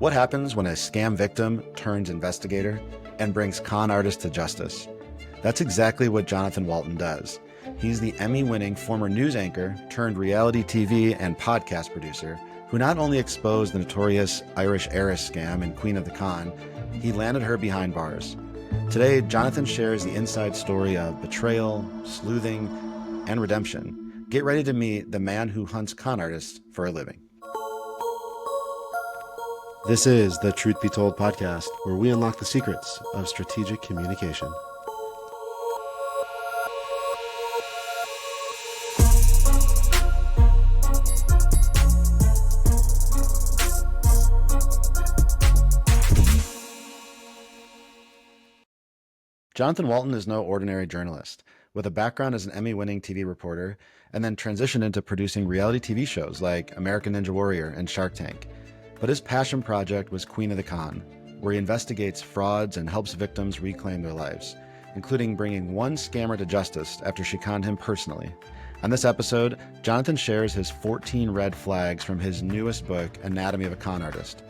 What happens when a scam victim turns investigator and brings con artists to justice? That's exactly what Johnathan Walton does. He's the Emmy-winning former news anchor turned reality TV and podcast producer who not only exposed the notorious Irish heiress scam in Queen of the Con, he landed her behind bars. Today, Johnathan shares the inside story of betrayal, sleuthing, and redemption. Get ready to meet the man who hunts con artists for a living. This is the Truth Be Told podcast, where we unlock the secrets of strategic communication. Johnathan Walton is no ordinary journalist. With a background as an Emmy-winning TV reporter, and then transitioned into producing reality TV shows like American Ninja Warrior and Shark Tank. But his passion project was Queen of the Con, where he investigates frauds and helps victims reclaim their lives, including bringing one scammer to justice after she conned him personally. On this episode, Johnathan shares his 14 red flags from his newest book, Anatomy of a Con Artist.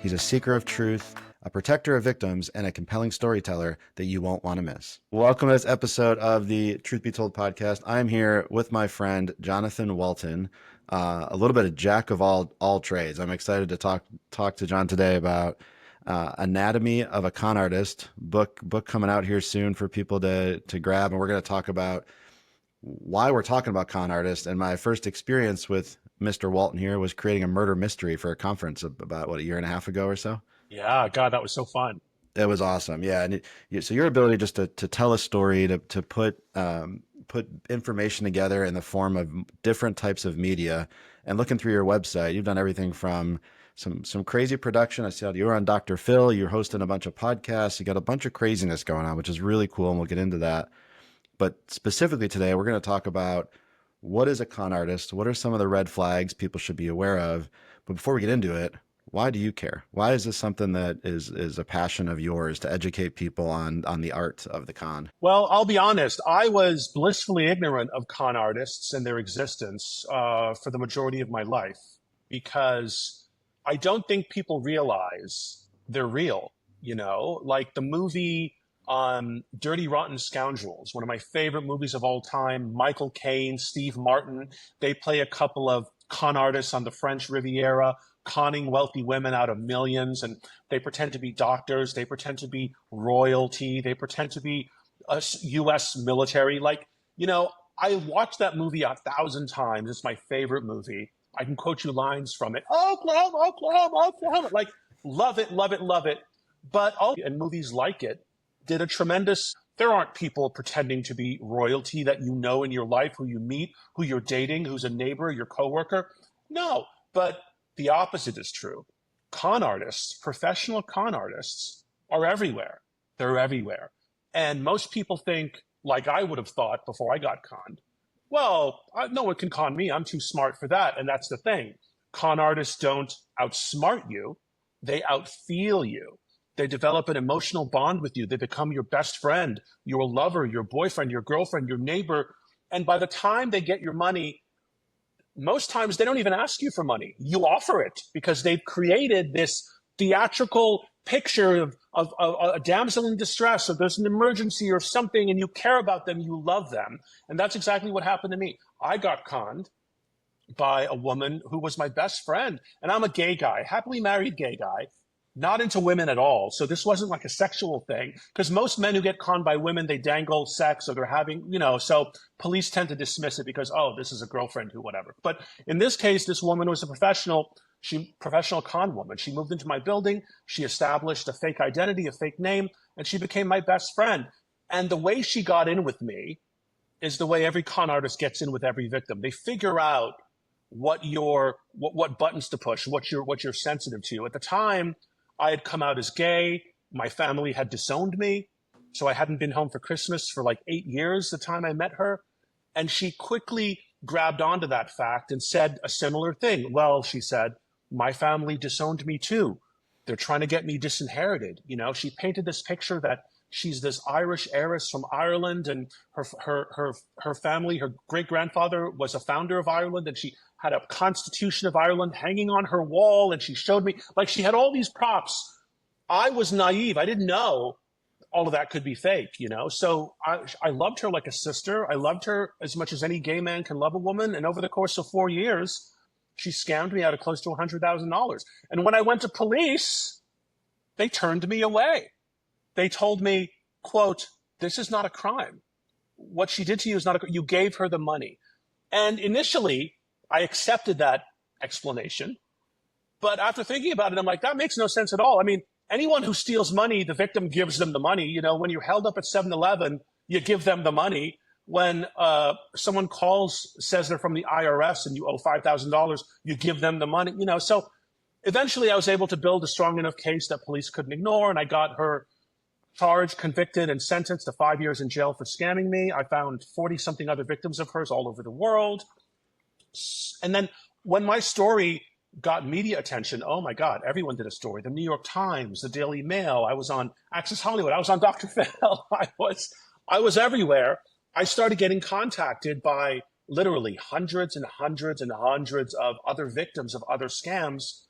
He's a seeker of truth, a protector of victims, and a compelling storyteller that you won't want to miss. Welcome to this episode of the Truth Be Told podcast. I'm here with my friend, Johnathan Walton, a little bit of jack of all trades. I'm excited to talk to John today about Anatomy of a Con Artist, book coming out here soon for people to grab. And we're going to talk about why we're talking about con artists. And my first experience with Mr. Walton here was creating a murder mystery for a conference about, a year and a half ago or so? Yeah, God, that was so fun. It was awesome. Yeah. And so your ability just to tell a story, to put information together in the form of different types of media, and looking through your website, you've done everything from some crazy production. I saw you were on Dr. Phil, you're hosting a bunch of podcasts, you got a bunch of craziness going on, which is really cool. And we'll get into that. But specifically today, we're going to talk about what is a con artist? What are some of the red flags people should be aware of? But before we get into it, why do you care? Why is this something that is a passion of yours, to educate people on the art of the con? Well, I'll be honest. I was blissfully ignorant of con artists and their existence for the majority of my life, because I don't think people realize they're real. You know, like the movie Dirty Rotten Scoundrels, one of my favorite movies of all time. Michael Caine, Steve Martin, they play a couple of con artists on the French Riviera, conning wealthy women out of millions, and they pretend to be doctors, they pretend to be royalty, they pretend to be a U.S. military. Like, you know, I watched that movie 1,000 times. It's my favorite movie. I can quote you lines from it. Oklahoma, Oklahoma, Oklahoma. Like, love it, love it, love it. But and movies like it did a tremendous. There aren't people pretending to be royalty that you know in your life, who you meet, who you're dating, who's a neighbor, your coworker. No, but the opposite is true. Con artists, professional con artists, are everywhere. They're everywhere. And most people think, like I would have thought before I got conned, well, no one can con me. I'm too smart for that. And that's the thing. Con artists don't outsmart you. They outfeel you. They develop an emotional bond with you. They become your best friend, your lover, your boyfriend, your girlfriend, your neighbor. And by the time they get your money, most times they don't even ask you for money. You offer it because they've created this theatrical picture of a damsel in distress, or there's an emergency or something, and you care about them, you love them. And that's exactly what happened to me. I got conned by a woman who was my best friend. And I'm a gay guy, happily married gay guy, not into women at all. So this wasn't like a sexual thing, because most men who get conned by women, they dangle sex, or they're having, you know, so police tend to dismiss it because, oh, this is a girlfriend who whatever. But in this case, this woman was a professional con woman. She moved into my building. She established a fake identity, a fake name, and she became my best friend. And the way she got in with me is the way every con artist gets in with every victim. They figure out what buttons to push, what you're sensitive to. At the time, I had come out as gay. My family had disowned me. So I hadn't been home for Christmas for like 8 years the time I met her. And she quickly grabbed onto that fact and said a similar thing. Well, she said, my family disowned me too. They're trying to get me disinherited. You know, she painted this picture that she's this Irish heiress from Ireland, and her family, her great grandfather was a founder of Ireland, and she had a Constitution of Ireland hanging on her wall, and she showed me, like, she had all these props. I was naive. I didn't know all of that could be fake, you know? So I loved her like a sister. I loved her as much as any gay man can love a woman. And over the course of 4 years, she scammed me out of close to $100,000. And when I went to police, they turned me away. They told me, quote, "This is not a crime. What she did to you is not you gave her the money." And initially, I accepted that explanation. But after thinking about it, I'm like, that makes no sense at all. I mean, anyone who steals money, the victim gives them the money. You know, when you're held up at 7-Eleven, you give them the money. When someone calls, says they're from the IRS and you owe $5,000, you give them the money. You know, so eventually I was able to build a strong enough case that police couldn't ignore, and I got her charged, convicted, and sentenced to 5 years in jail for scamming me. I found 40-something other victims of hers all over the world. And then when my story got media attention, oh my God, everyone did a story. The New York Times, the Daily Mail. I was on Access Hollywood. I was on Dr. Phil. I was everywhere. I started getting contacted by literally hundreds and hundreds and hundreds of other victims of other scams,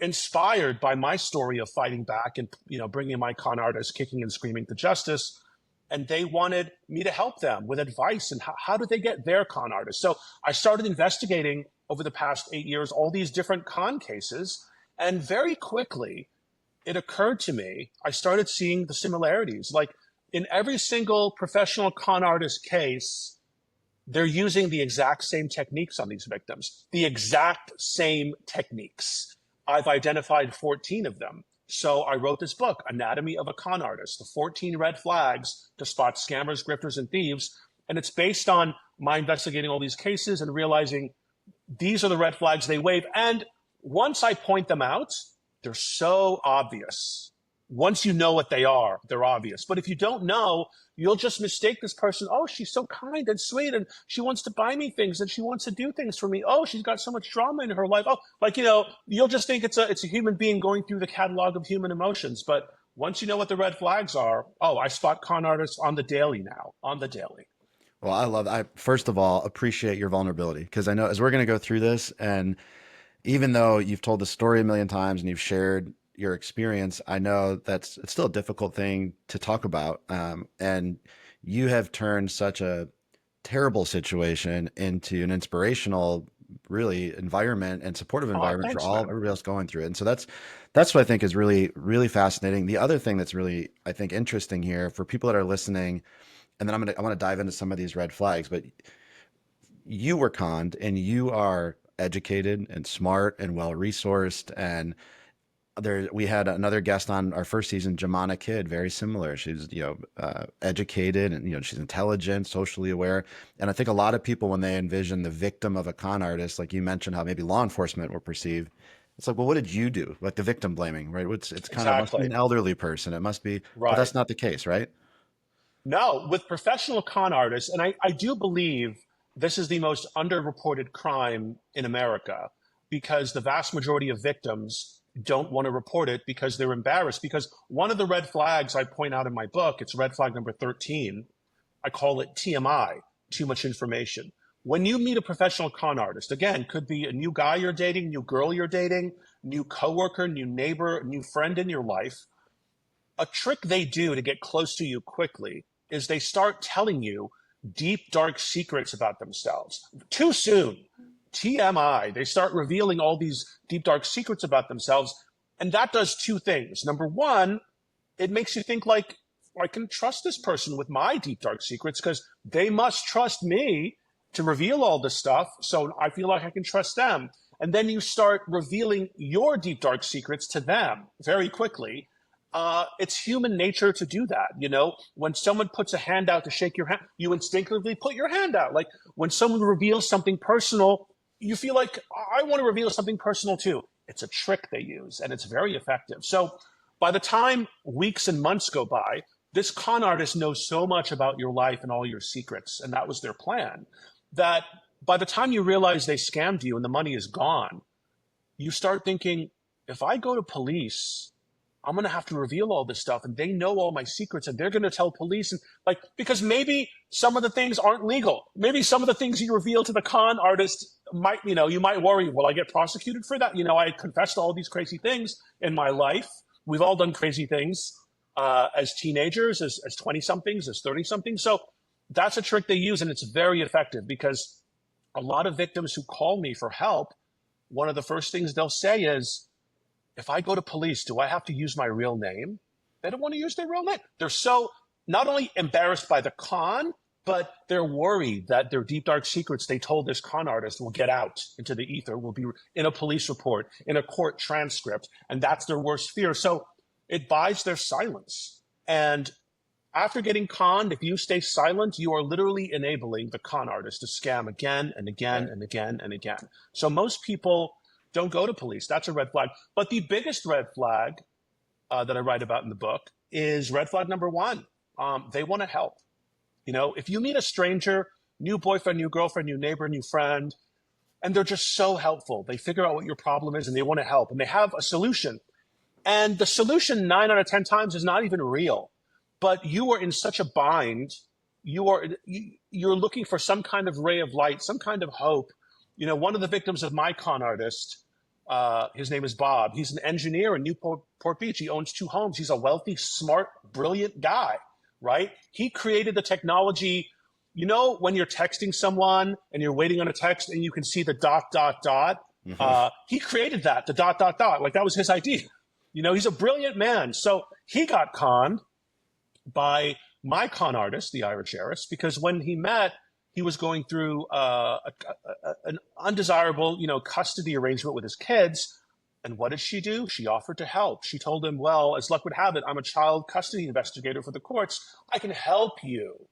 inspired by my story of fighting back and, you know, bringing my con artists kicking and screaming to justice. And they wanted me to help them with advice and how did they get their con artists. So I started investigating over the past 8 years all these different con cases. And very quickly, it occurred to me, I started seeing the similarities. Like in every single professional con artist case, they're using the exact same techniques on these victims, the exact same techniques. I've identified 14 of them. So I wrote this book, Anatomy of a Con Artist, the 14 red flags to spot scammers, grifters, and thieves. And it's based on my investigating all these cases and realizing these are the red flags they wave. And once I point them out, they're so obvious. Once you know what they are, they're obvious. But if you don't know, you'll just mistake this person. Oh, she's so kind and sweet, and she wants to buy me things, and she wants to do things for me. Oh, she's got so much drama in her life. Oh, like, you know, you'll just think it's a human being going through the catalog of human emotions. But once you know what the red flags are, oh, I spot con artists on the daily now, on the daily. Well, I first of all appreciate your vulnerability, because I know as we're going to go through this, and even though you've told the story a million times and you've shared your experience, I know it's still a difficult thing to talk about. And you have turned such a terrible situation into an inspirational, really environment and supportive environment for everybody else going through it. And so that's what I think is really, really fascinating. The other thing that's really, I think, interesting here for people that are listening, and then I want to dive into some of these red flags, but you were conned and you are educated and smart and well-resourced, and we had another guest on our first season, Jamana Kidd, very similar. She's, educated and, she's intelligent, socially aware. And I think a lot of people, when they envision the victim of a con artist, like you mentioned, how maybe law enforcement were perceived, it's like, well, what did you do? Like the victim blaming, right? It's kind of, must be an elderly person. It must be, right. But that's not the case, right? No, with professional con artists, and I do believe this is the most underreported crime in America, because the vast majority of victims don't want to report it because they're embarrassed. Because one of the red flags I point out in my book, it's red flag number 13. I call it TMI, too much information. When you meet a professional con artist, again, could be a new guy you're dating, new girl you're dating, new coworker, new neighbor, new friend in your life, a trick they do to get close to you quickly is they start telling you deep, dark secrets about themselves. Too soon. TMI, they start revealing all these deep, dark secrets about themselves. And that does two things. Number one, it makes you think like, I can trust this person with my deep, dark secrets because they must trust me to reveal all this stuff. So I feel like I can trust them. And then you start revealing your deep, dark secrets to them very quickly. It's human nature to do that. When someone puts a hand out to shake your hand, you instinctively put your hand out. Like when someone reveals something personal, you feel like, I want to reveal something personal too. It's a trick they use, and it's very effective. So by the time weeks and months go by, this con artist knows so much about your life and all your secrets, and that was their plan, that by the time you realize they scammed you and the money is gone, you start thinking, if I go to police, I'm going to have to reveal all this stuff, and they know all my secrets, and they're going to tell police. And like, because maybe some of the things aren't legal. Maybe some of the things you reveal to the con artist might, you might worry, will I get prosecuted for that? I confessed all these crazy things in my life. We've all done crazy things as teenagers, as 20-somethings, as 30-somethings. So that's a trick they use, and it's very effective, because a lot of victims who call me for help, one of the first things they'll say is, if I go to police, do I have to use my real name? They don't want to use their real name. They're so not only embarrassed by the con, but they're worried that their deep, dark secrets they told this con artist will get out into the ether, will be in a police report, in a court transcript, and that's their worst fear. So it buys their silence. And after getting conned, if you stay silent, you are literally enabling the con artist to scam again and again and again and again. So most people don't go to police. That's a red flag. But the biggest red flag that I write about in the book is red flag number one. They want to help. If you meet a stranger, new boyfriend, new girlfriend, new neighbor, new friend, and they're just so helpful. They figure out what your problem is and they want to help and they have a solution. And the solution 9 out of 10 times is not even real. But you are in such a bind. You're looking for some kind of ray of light, some kind of hope. One of the victims of my con artist, his name is Bob. He's an engineer in Newport Beach. He owns 2 homes. He's a wealthy, smart, brilliant guy, right? He created the technology. When you're texting someone and you're waiting on a text and you can see the ... Mm-hmm. He created that, the ... Like that was his idea. He's a brilliant man. So he got conned by my con artist, the Irish heiress, because when he met, he was going through an undesirable, custody arrangement with his kids. And what did she do? She offered to help. She told him, well, as luck would have it, I'm a child custody investigator for the courts. I can help you.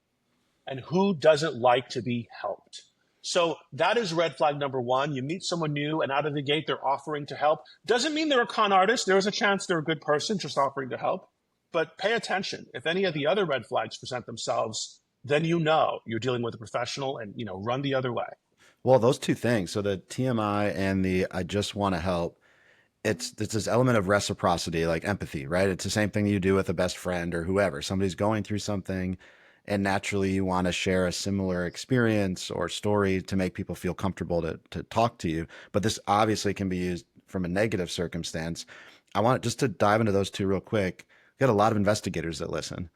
And who doesn't like to be helped? So that is red flag number one. You meet someone new and out of the gate, they're offering to help. Doesn't mean they're a con artist. There is a chance they're a good person just offering to help. But pay attention. If any of the other red flags present themselves, then you're dealing with a professional and, run the other way. Well, those two things, so the TMI and the I just want to help, it's this element of reciprocity, like empathy, right? It's the same thing you do with a best friend or whoever. Somebody's going through something and naturally you want to share a similar experience or story to make people feel comfortable to talk to you. But this obviously can be used from a negative circumstance. I want just to dive into those two real quick. We got a lot of investigators that listen.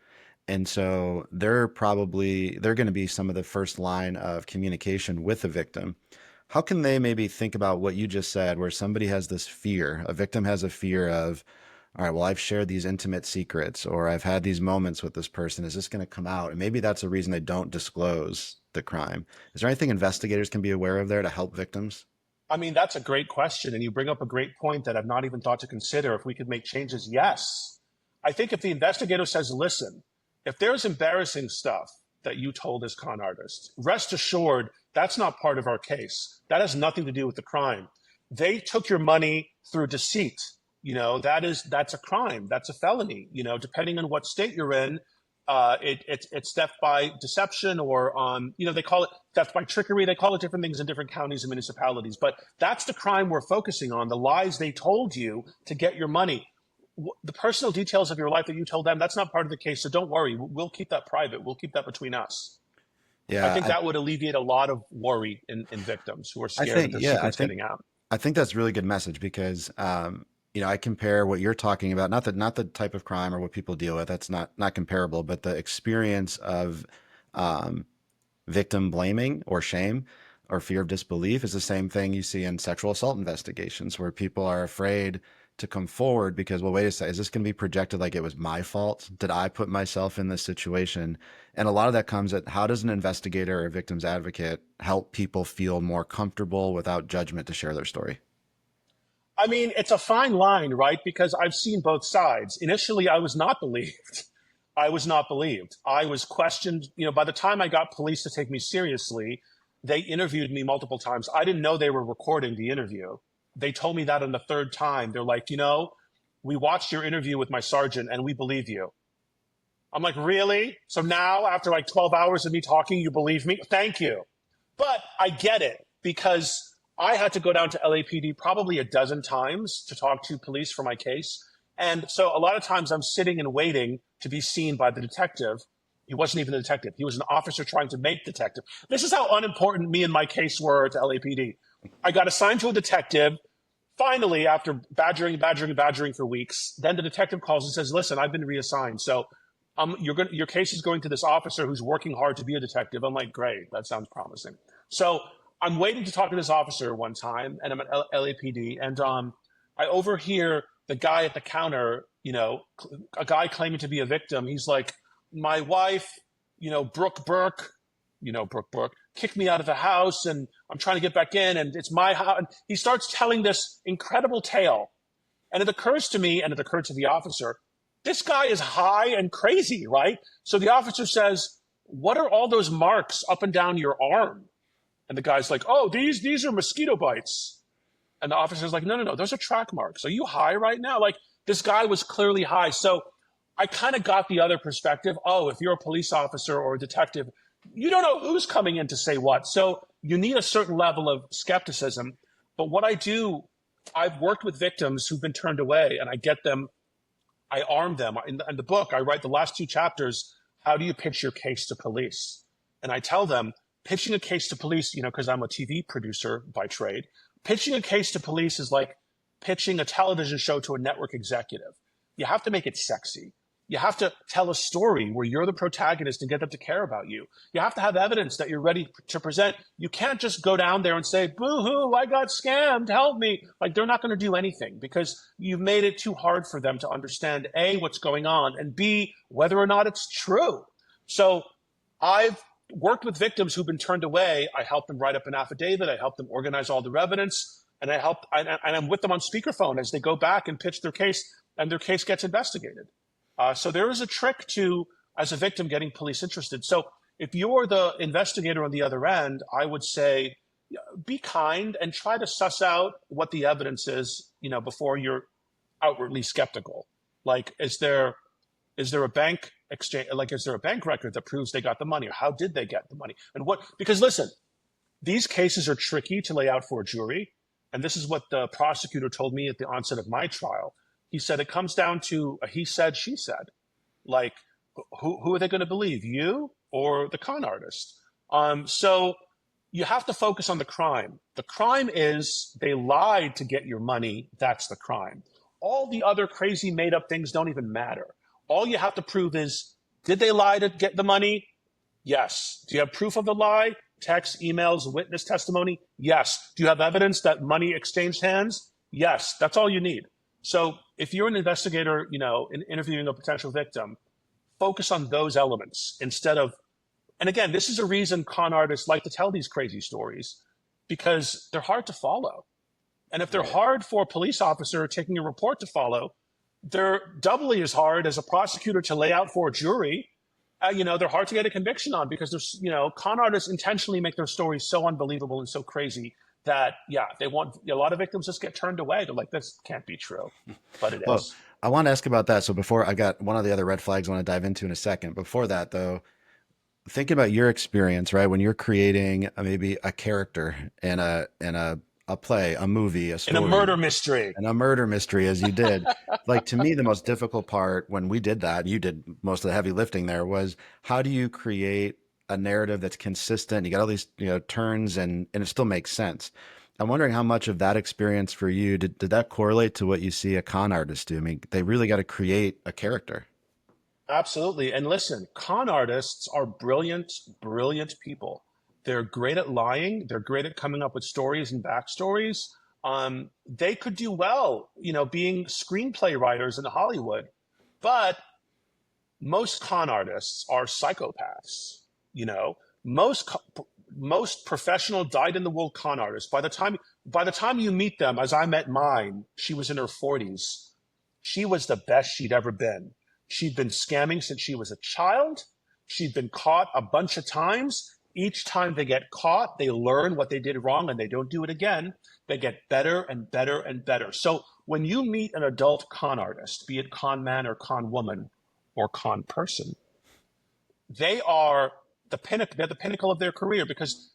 And so they're going to be some of the first line of communication with the victim. How can they maybe think about what you just said, where somebody has this fear, a victim has a fear of, all right, well, I've shared these intimate secrets or I've had these moments with this person. Is this going to come out? And maybe that's a reason they don't disclose the crime. Is there anything investigators can be aware of there to help victims? I mean, that's a great question. And you bring up a great point that I've not even thought to consider. If we could make changes, yes. I think if the investigator says, listen, if there's embarrassing stuff that you told this con artist, rest assured, that's not part of our case. That has nothing to do with the crime. They took your money through deceit. That's a crime. That's a felony. Depending on what state you're in, it's theft by deception or, they call it theft by trickery. They call it different things in different counties and municipalities. But that's the crime we're focusing on, the lies they told you to get your money. The personal details of your life that you told them, that's not part of the case. So don't worry. We'll keep that private. We'll keep that between us. Yeah, I think that would alleviate a lot of worry in victims who are scared that their secret's getting out. I think that's a really good message because, I compare what you're talking about, not the type of crime or what people deal with. That's not comparable, but the experience of victim blaming or shame or fear of disbelief is the same thing you see in sexual assault investigations where people are afraid to come forward because, well, wait a second, is this going to be projected like it was my fault? Did I put myself in this situation? And a lot of that comes at how does an investigator or a victim's advocate help people feel more comfortable without judgment to share their story? I mean, it's a fine line, right? Because I've seen both sides. Initially, I was not believed. I was questioned. By the time I got police to take me seriously, they interviewed me multiple times. I didn't know they were recording the interview. They told me that on the third time. They're like, we watched your interview with my sergeant and we believe you. I'm like, really? So now after like 12 hours of me talking, you believe me? Thank you. But I get it because I had to go down to LAPD probably a dozen times to talk to police for my case. And so a lot of times I'm sitting and waiting to be seen by the detective. He wasn't even a detective. He was an officer trying to make detective. This is how unimportant me and my case were to LAPD. I got assigned to a detective. Finally, after badgering for weeks, then the detective calls and says, listen, I've been reassigned. So your case is going to this officer who's working hard to be a detective. I'm like, great, that sounds promising. So I'm waiting to talk to this officer one time, and I'm at LAPD, and I overhear the guy at the counter, a guy claiming to be a victim. He's like, my wife, Brooke Burke, Brooke Burke, kicked me out of the house, and I'm trying to get back in, and it's my house. And he starts telling this incredible tale. And it occurs to me, and it occurred to the officer, this guy is high and crazy, right? So the officer says, what are all those marks up and down your arm? And the guy's like, oh, these are mosquito bites. And the officer's like, no, those are track marks. Are you high right now? Like, this guy was clearly high. So I kind of got the other perspective. Oh, if you're a police officer or a detective, you don't know who's coming in to say what. So you need a certain level of skepticism. But what I do, I've worked with victims who've been turned away, and I arm them. In the book, I write the last 2 chapters, how do you pitch your case to police? And I tell them, pitching a case to police, because I'm a TV producer by trade, pitching a case to police is like pitching a television show to a network executive. You have to make it sexy. You have to tell a story where you're the protagonist and get them to care about you. You have to have evidence that you're ready to present. You can't just go down there and say, boo-hoo, I got scammed, help me. Like, they're not going to do anything because you've made it too hard for them to understand, A, what's going on, and B, whether or not it's true. So I've worked with victims who've been turned away. I help them write up an affidavit. I help them organize all the evidence. And I'm with them on speakerphone as they go back and pitch their case, and their case gets investigated. So there is a trick to, as a victim, getting police interested. So if you're the investigator on the other end, I would say, be kind and try to suss out what the evidence is, before you're outwardly skeptical. Like, is there a bank exchange? Like, is there a bank record that proves they got the money, or how did they get the money? And because listen, these cases are tricky to lay out for a jury. And this is what the prosecutor told me at the onset of my trial. He said it comes down to a he said, she said. Like, who are they going to believe, you or the con artist? So you have to focus on the crime. The crime is they lied to get your money. That's the crime. All the other crazy made up things don't even matter. All you have to prove is, did they lie to get the money? Yes. Do you have proof of the lie? Text, emails, witness testimony? Yes. Do you have evidence that money exchanged hands? Yes. That's all you need. So if you're an investigator, in interviewing a potential victim, focus on those elements instead of, and again, this is a reason con artists like to tell these crazy stories, because they're hard to follow. And if they're hard for a police officer taking a report to follow, they're doubly as hard as a prosecutor to lay out for a jury. They're hard to get a conviction on because there's, con artists intentionally make their stories so unbelievable and so crazy that, they want a lot of victims just get turned away. They're like, this can't be true, but it Well, is. I want to ask about that. So before, I got one of the other red flags I want to dive into in a second. Before that, though, thinking about your experience, right? When you're creating maybe a character in a play, a movie, a story, In a murder mystery. and a murder mystery, as you did. Like, to me, the most difficult part when we did that, you did most of the heavy lifting there, was how do you create a narrative that's consistent? You got all these, turns, and it still makes sense. I'm wondering how much of that experience for you, did that correlate to what you see a con artist do? I mean, they really got to create a character. Absolutely. And listen, con artists are brilliant, brilliant people. They're great at lying. They're great at coming up with stories and backstories. They could do well, being screenplay writers in Hollywood. But most con artists are psychopaths. Most most professional dyed-in-the-wool con artists, by the time you meet them, as I met mine, she was in her 40s. She was the best she'd ever been. She'd been scamming since she was a child. She'd been caught a bunch of times. Each time they get caught, they learn what they did wrong and they don't do it again. They get better and better and better. So when you meet an adult con artist, be it con man or con woman or con person, they are they're the pinnacle of their career because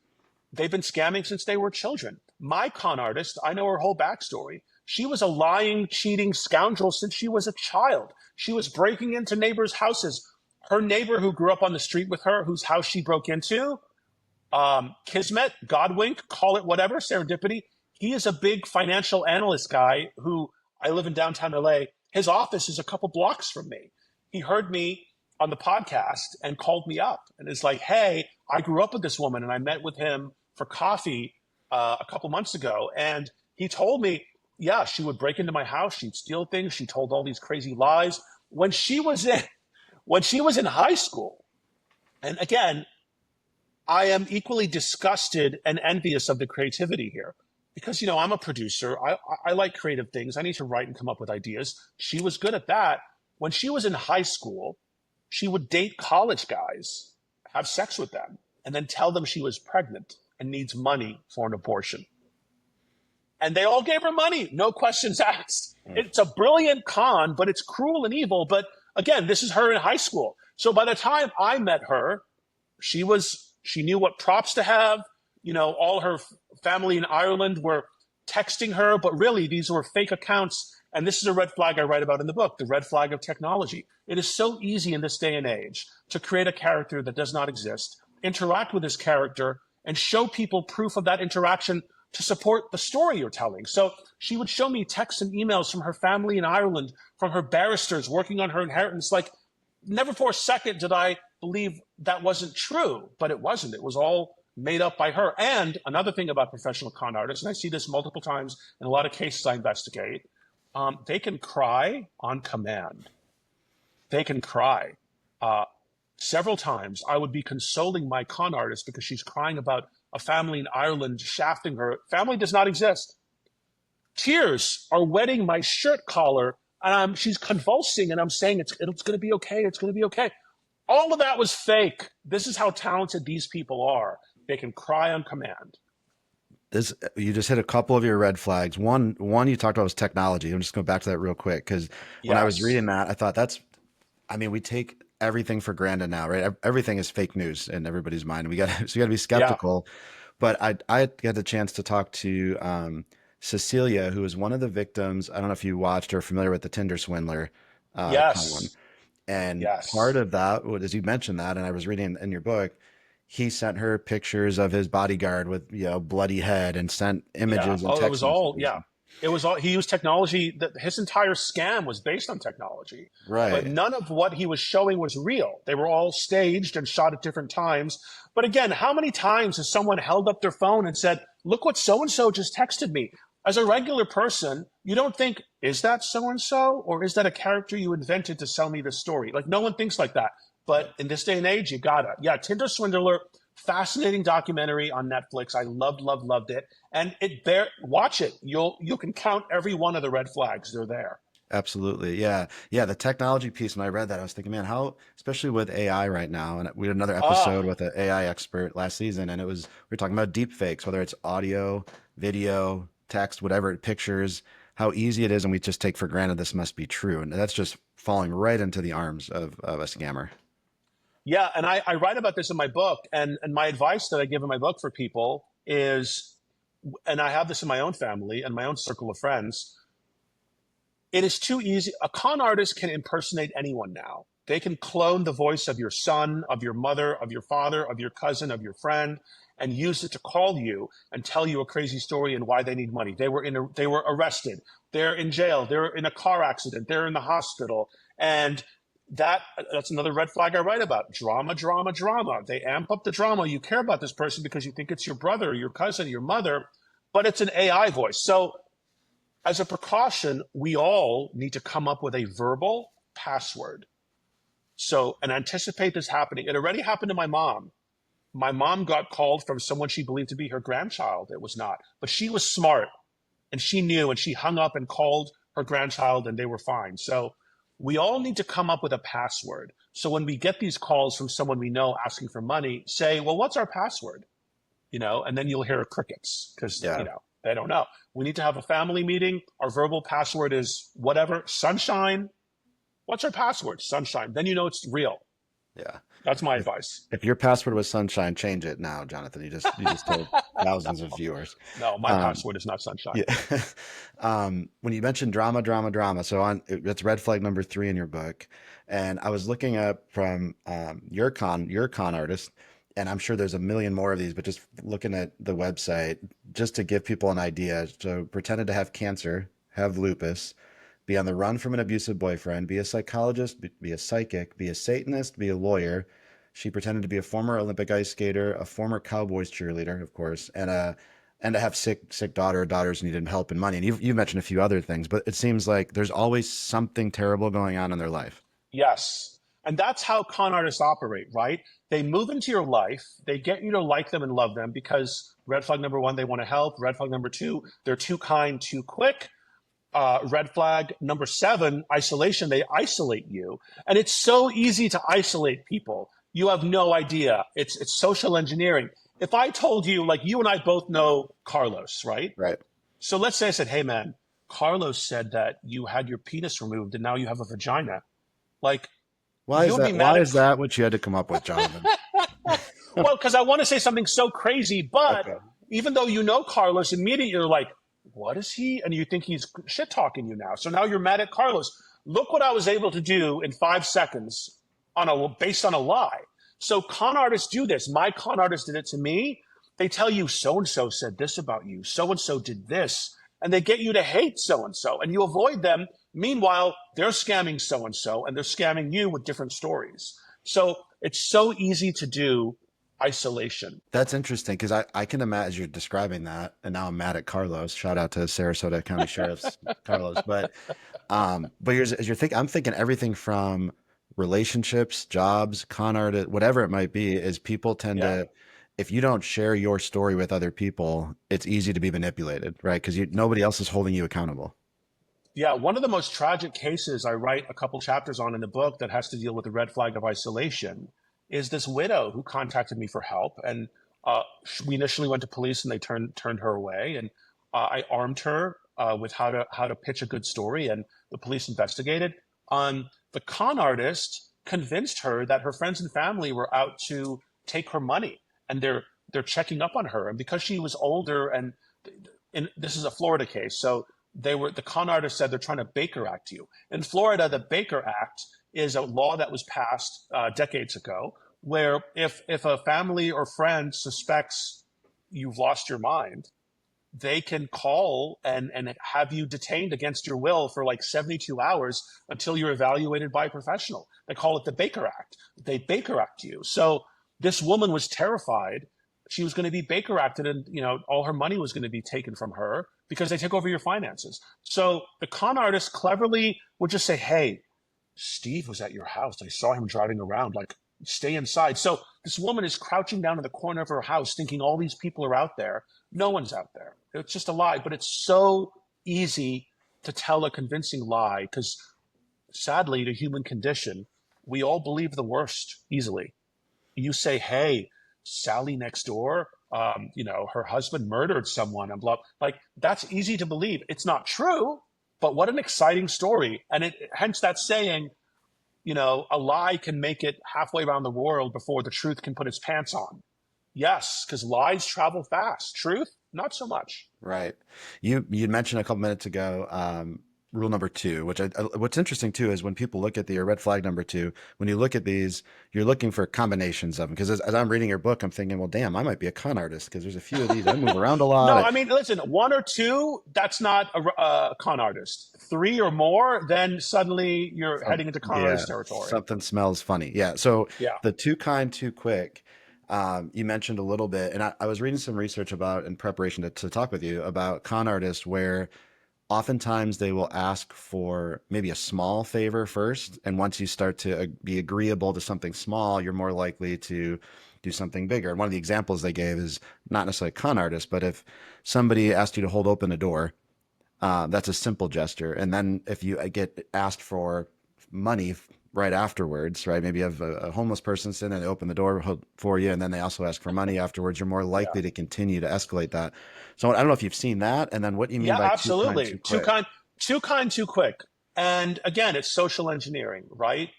they've been scamming since they were children. My con artist, I know her whole backstory. She was a lying, cheating scoundrel since she was a child. She was breaking into neighbors' houses. Her neighbor who grew up on the street with her, whose house she broke into, Kismet, Godwink, call it whatever, serendipity. He is a big financial analyst guy who, I live in downtown LA. His office is a couple blocks from me. He heard me on the podcast and called me up and is like, hey, I grew up with this woman and I met with him for coffee a couple months ago. And he told me, yeah, she would break into my house. She'd steal things. She told all these crazy lies. When she was in high school, and again, I am equally disgusted and envious of the creativity here because, I'm a producer. I like creative things. I need to write and come up with ideas. She was good at that. When she was in high school, she would date college guys, have sex with them, and then tell them she was pregnant and needs money for an abortion. And they all gave her money, no questions asked. It's a brilliant con, but it's cruel and evil. But again, this is her in high school. So by the time I met her, she knew what props to have. All her family in Ireland were texting her, but really these were fake accounts. And this is a red flag I write about in the book, the red flag of technology. It is so easy in this day and age to create a character that does not exist, interact with this character, and show people proof of that interaction to support the story you're telling. So she would show me texts and emails from her family in Ireland, from her barristers working on her inheritance. Like, never for a second did I believe that wasn't true, but it wasn't. It was all made up by her. And another thing about professional con artists, and I see this multiple times in a lot of cases I investigate, they can cry on command. They can cry. Several times I would be consoling my con artist because she's crying about a family in Ireland shafting her. Family does not exist. Tears are wetting my shirt collar, and she's convulsing, and I'm saying it's going to be okay. It's going to be okay. All of that was fake. This is how talented these people are. They can cry on command. You just hit a couple of your red flags. One you talked about was technology. I'm just going back to that real quick because when I was reading that, I thought we take everything for granted now, right? Everything is fake news in everybody's mind. So you got to be skeptical. Yeah. But I got the chance to talk to Cecilia, who was one of the victims. I don't know if you watched or familiar with the Tinder swindler. Yes. And part of that, as you mentioned that, and I was reading in your book, he sent her pictures of his bodyguard with bloody head and sent images. Yeah. And text it was all. Yeah. It was all, he used technology. His entire scam was based on technology. Right. But none of what he was showing was real. They were all staged and shot at different times. But again, how many times has someone held up their phone and said, look what so-and-so just texted me? As a regular person, you don't think, is that so-and-so? Or is that a character you invented to sell me this story? Like, no one thinks like that. But in this day and age, you gotta. Yeah, Tinder Swindler, fascinating documentary on Netflix. I loved it. And watch it. You can count every one of the red flags. They're there. Absolutely. Yeah. The technology piece. When I read that, I was thinking, man, how, especially with AI right now. And we had another episode with an AI expert last season, and we were talking about deep fakes, whether it's audio, video, text, whatever, pictures, how easy it is. And we just take for granted this must be true. And that's just falling right into the arms of a scammer. Yeah, and I write about this in my book, and my advice that I give in my book for people is, and I have this in my own family and my own circle of friends, it is too easy. A con artist can impersonate anyone now. They can clone the voice of your son, of your mother, of your father, of your cousin, of your friend, and use it to call you and tell you a crazy story and why they need money. They were arrested. They're in jail. They're in a car accident. They're in the hospital. And that's another red flag I write about. Drama. They amp up the drama. You care about this person because you think it's your brother, your cousin, your mother, but it's an AI voice. So as a precaution, we all need to come up with a verbal password. So, and anticipate this happening. It already happened to my mom. My mom got called from someone she believed to be her grandchild. It was not, but she was smart and she knew, and she hung up and called her grandchild, and they were fine. So we all need to come up with a password. So when we get these calls from someone we know asking for money, say, well, what's our password? And then you'll hear crickets because, they don't know. We need to have a family meeting. Our verbal password is whatever, sunshine. What's our password? Sunshine. Then you know it's real. Yeah. That's my If advice. if your password was sunshine, change it now, Jonathan. You just told thousands of viewers. No, my Um, password is not sunshine. yeah. When you mentioned drama, drama, drama, so that's red flag number three in your book. And I was looking up from your con artist, and I'm sure there's a million more of these, but just looking at the website, just to give people an idea. So pretended to have cancer, have lupus, be on the run from an abusive boyfriend, be a psychologist, be a psychic, be a Satanist, be a lawyer. She pretended to be a former Olympic ice skater, a former Cowboys cheerleader, of course, and to have sick daughter or daughters who needed help and money. And you mentioned a few other things, but it seems like there's always something terrible going on in their life. Yes. And that's how con artists operate, right? They move into your life, they get you to like them and love them because red flag number one, they want to help. Red flag number two, they're too kind, too quick. Red flag number seven, isolation, they isolate you. And it's so easy to isolate people. You have no idea. It's social engineering. If I told you, like you and I both know Carlos, right? Right. So let's say I said, hey man, Carlos said that you had your penis removed and now you have a vagina. Like, Why is you'll be that? mad Why at, is that what you had to come up with, Jonathan? well, because I want to say something so crazy, but Okay. even though you know Carlos, immediately you're like, what is he? And you think he's shit talking you now. So now you're mad at Carlos. Look what I was able to do in 5 seconds based on a lie. So con artists do this. My con artist did it to me. They tell you so and so said this about you. So and so did this. And they get you to hate so and so and you avoid them. Meanwhile, they're scamming so and so and they're scamming you with different stories. So it's so easy to do isolation. That's interesting because I can imagine you're describing that, and now I'm mad at Carlos. Shout out to Sarasota County Sheriff's Carlos, but as you're thinking, I'm thinking everything from relationships, jobs, con art, whatever it might be, is people tend Yeah. to, if you don't share your story with other people, it's easy to be manipulated, right? Because nobody else is holding you accountable. Yeah, one of the most tragic cases I write a couple chapters on in the book that has to deal with the red flag of isolation is this widow who contacted me for help, and we initially went to police and they turned her away, and I armed her with how to pitch a good story, and the police investigated. The con artist convinced her that her friends and family were out to take her money, and they're checking up on her, and because she was older, and this is a Florida case, so the con artist said they're trying to Baker Act you. In Florida, the Baker Act is a law that was passed decades ago, where if a family or friend suspects you've lost your mind, they can call and have you detained against your will for like 72 hours until you're evaluated by a professional. They call it the Baker Act. They Baker Act you. So this woman was terrified she was going to be Baker acted and all her money was going to be taken from her because they took over your finances. So the con artist cleverly would just say, hey, Steve was at your house. I saw him driving around. Like, stay inside. So this woman is crouching down in the corner of her house thinking all these people are out there. No one's out there. It's just a lie. But it's so easy to tell a convincing lie because sadly, the human condition, we all believe the worst easily. You say, hey, Sally next door, her husband murdered someone and blah, like that's easy to believe. It's not true, but what an exciting story. And hence that saying, a lie can make it halfway around the world before the truth can put its pants on. Yes, because lies travel fast. Truth, not so much. Right. You mentioned a couple minutes ago, rule number two, what's interesting too is when people look at the red flag number two, when you look at these, you're looking for combinations of them. Because as I'm reading your book, I'm thinking, well, damn, I might be a con artist because there's a few of these. I move around a No, lot. I mean, listen, one or two, that's not a con artist. Three or more, then suddenly you're heading into con artist territory. Something smells funny. Yeah. So Yeah. the too kind, too quick, you mentioned a little bit, and I was reading some research about in preparation to talk with you about con artists where oftentimes they will ask for maybe a small favor first. And once you start to be agreeable to something small, you're more likely to do something bigger. And one of the examples they gave is not necessarily a con artist, but if somebody asked you to hold open a door, that's a simple gesture. And then if you get asked for money right afterwards, right? Maybe you have a homeless person sitting and they open the door for you, and then they also ask for money afterwards. You're more likely to continue to escalate that. So I don't know if you've seen that, and then what you mean by absolutely. too kind, too quick. Too kind, too quick. And again, it's social engineering, right?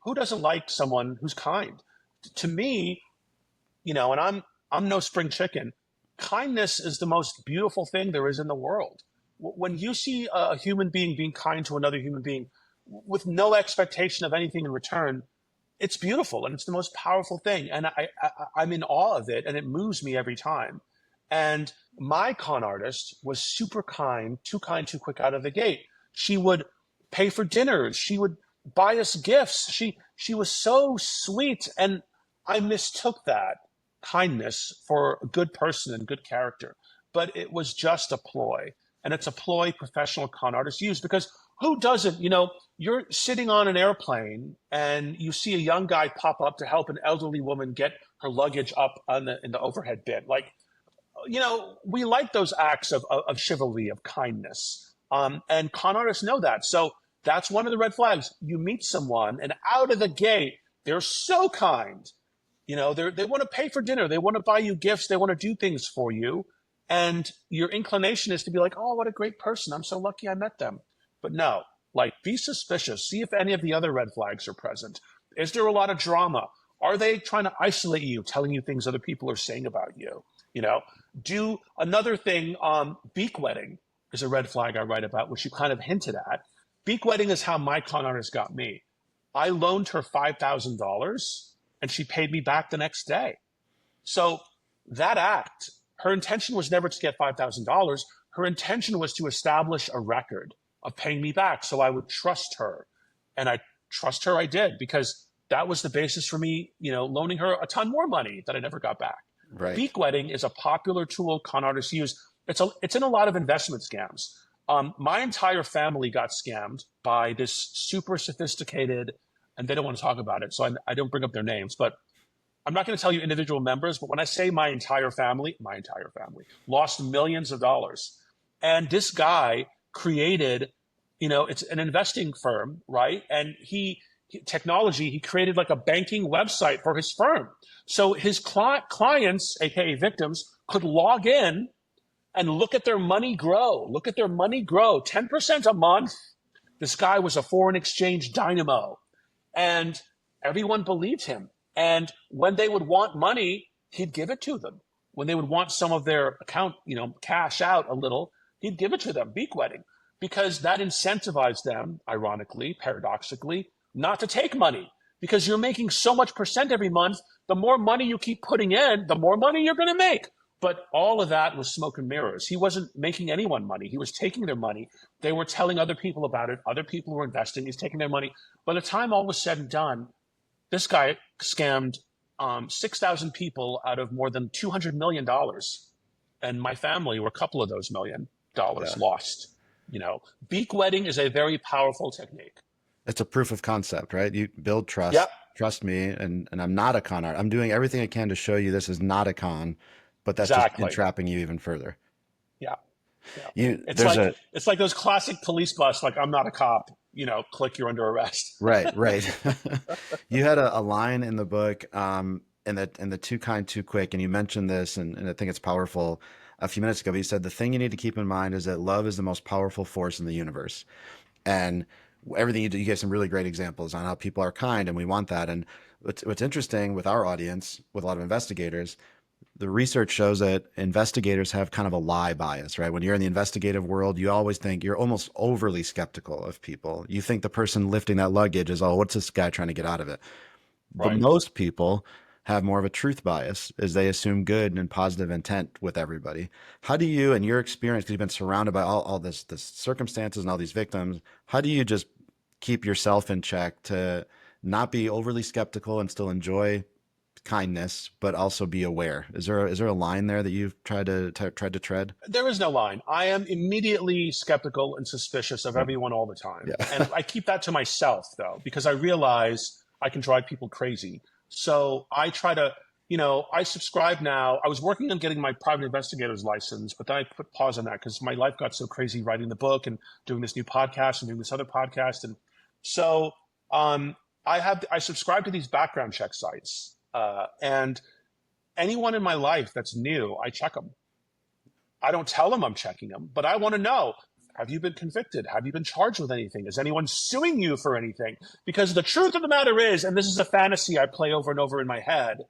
Who doesn't like someone who's kind? To me, and I'm no spring chicken. Kindness is the most beautiful thing there is in the world. When you see a human being being kind to another human being with no expectation of anything in return, it's beautiful and it's the most powerful thing. And I'm in awe of it, and it moves me every time. And my con artist was super kind, too quick out of the gate. She would pay for dinners. She would buy us gifts. She was so sweet, and I mistook that kindness for a good person and good character. But it was just a ploy, and it's a ploy professional con artists use, because who doesn't? You're sitting on an airplane and you see a young guy pop up to help an elderly woman get her luggage up in the overhead bin. Like, we like those acts of chivalry, of kindness. And con artists know that. So that's one of the red flags. You meet someone and out of the gate, they're so kind. They want to pay for dinner. They want to buy you gifts. They want to do things for you. And your inclination is to be like, oh, what a great person. I'm so lucky I met them. But no, be suspicious. See if any of the other red flags are present. Is there a lot of drama? Are they trying to isolate you, telling you things other people are saying about you? Do another thing. Beak wedding is a red flag I write about, which you kind of hinted at. Beak wedding is how my con artist got me. I loaned her $5,000 and she paid me back the next day. So that act, her intention was never to get $5,000. Her intention was to establish a record of paying me back so I would trust her. And I did, because that was the basis for me, loaning her a ton more money that I never got back. Right. Beak wedding is a popular tool con artists use. It's in a lot of investment scams. My entire family got scammed by this super sophisticated, and they don't want to talk about it, so I don't bring up their names, but I'm not going to tell you individual members, but when I say my entire family lost millions of dollars. And this guy created, it's an investing firm, right? And he created like a banking website for his firm. So his clients, aka victims, could log in and look at their money grow. 10% a month. This guy was a foreign exchange dynamo, and everyone believed him. And when they would want money, he'd give it to them. When they would want some of their account, cash out a little, he'd give it to them. Beak wedding, because that incentivized them, ironically, paradoxically, not to take money, because you're making so much percent every month. The more money you keep putting in, the more money you're going to make. But all of that was smoke and mirrors. He wasn't making anyone money. He was taking their money. They were telling other people about it. Other people were investing. He's taking their money. By the time all was said and done, this guy scammed 6,000 people out of more than $200 million. And my family were a couple of those $1 million lost. Beak wedding is a very powerful technique. It's a proof of concept, right? You build trust. Yep. Trust me, and I'm not a con art. I'm doing everything I can to show you this is not a con, but that's Exactly. just entrapping you even further. Yeah. It's like those classic police busts, like, I'm not a cop, click, you're under arrest. Right. You had a line in the book, in the too kind, too quick, and you mentioned this, and I think it's powerful a few minutes ago. But you said the thing you need to keep in mind is that love is the most powerful force in the universe. And everything you do, you gave some really great examples on how people are kind, and we want that. And what's interesting with our audience, with a lot of investigators, the research shows that investigators have kind of a lie bias, right? When you're in the investigative world, you always think you're almost overly skeptical of people. You think the person lifting that luggage is, oh, what's this guy trying to get out of it? Right. But most people have more of a truth bias, as they assume good and positive intent with everybody. How do you, in your experience, because you've been surrounded by all this circumstances and all these victims, how do you just keep yourself in check to not be overly skeptical and still enjoy kindness, but also be aware? Is there a line there that you've tried to tread? There is no line. I am immediately skeptical and suspicious of everyone all the time. Yeah. And I keep that to myself, though, because I realize I can drive people crazy. So I try to, I subscribe now. I was working on getting my private investigator's license, but then I put pause on that because my life got so crazy writing the book and doing this new podcast and doing this other podcast. And so I subscribe to these background check sites. And anyone in my life that's new, I check them. I don't tell them I'm checking them, but I want to know, Have you been convicted? Have you been charged with anything? Is anyone suing you for anything? Because the truth of the matter is, and this is a fantasy I play over and over in my head,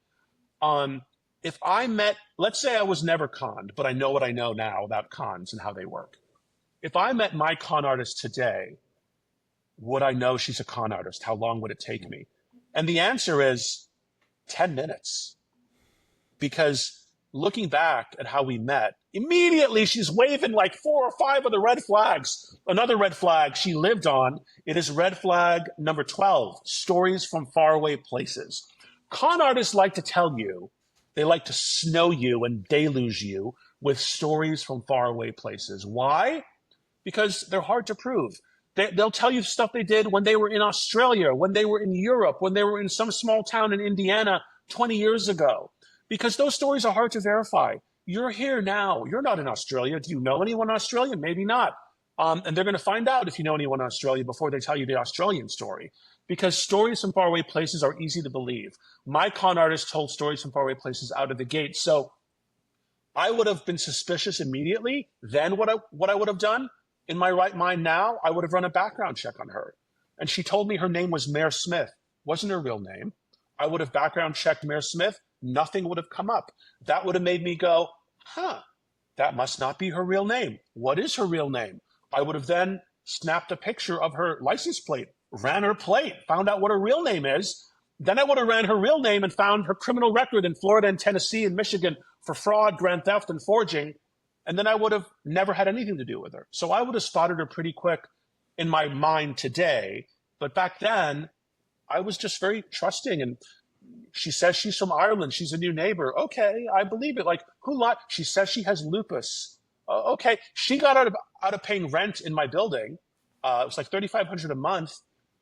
if I met, let's say I was never conned, but I know what I know now about cons and how they work. If I met my con artist today, would I know she's a con artist? How long would it take me? And the answer is 10 minutes. Because looking back at how we met, immediately she's waving like 4 or 5 of the red flags. Another red flag she lived on, it is red flag number 12, stories from faraway places. Con artists like to tell you, they like to snow you and deluge you with stories from faraway places. Why? Because they're hard to prove. They'll tell you stuff they did when they were in Australia, when they were in Europe, when they were in some small town in Indiana 20 years ago. Because those stories are hard to verify. You're here now. You're not in Australia. Do you know anyone in Australia? Maybe not. And they're going to find out if you know anyone in Australia before they tell you the Australian story. Because stories from faraway places are easy to believe. My con artist told stories from faraway places out of the gate. So I would have been suspicious immediately. Then what I would have done, in my right mind now, I would have run a background check on her. And she told me her name was Mare Smith. Wasn't her real name. I would have background checked Mare Smith. Nothing would have come up. That would have made me go, that must not be her real name. What is her real name? I would have then snapped a picture of her license plate, ran her plate, found out what her real name is. Then I would have ran her real name and found her criminal record in Florida and Tennessee and Michigan for fraud, grand theft, and forging. And then I would have never had anything to do with her. So I would have spotted her pretty quick in my mind today. But back then, I was just very trusting. And she says she's from Ireland. She's a new neighbor. Okay, I believe it. Like, who lied? She says she has lupus. Okay, she got out of paying rent in my building. It was like $3,500 a month.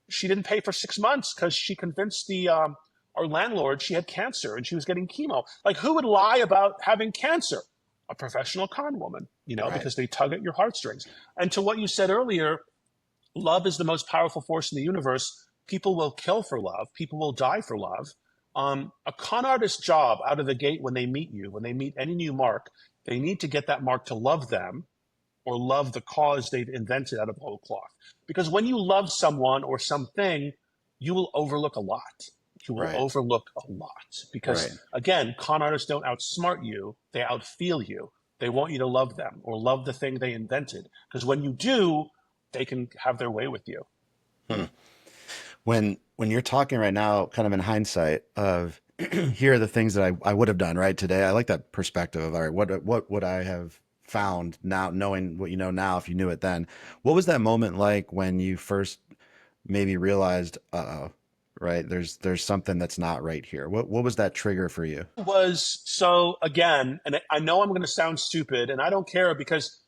She didn't pay for 6 months because she convinced our landlord she had cancer and she was getting chemo. Like, who would lie about having cancer? A professional con woman, right. Because they tug at your heartstrings. And to what you said earlier, love is the most powerful force in the universe. People will kill for love. People will die for love. A con artist's job out of the gate when they meet you, when they meet any new mark, they need to get that mark to love them or love the cause they've invented out of whole cloth. Because when you love someone or something, you will overlook a lot. You will overlook a lot. Because, again, con artists don't outsmart you. They outfeel you. They want you to love them or love the thing they invented. Because when you do, they can have their way with you. When you're talking right now, kind of in hindsight of here are the things that I would have done right today. I like that perspective of, all right, what would I have found now, knowing what you know now, if you knew it then. What was that moment like when you first maybe realized, right, there's something that's not right here? What was that trigger for you? So again, and I know I'm going to sound stupid, and I don't care because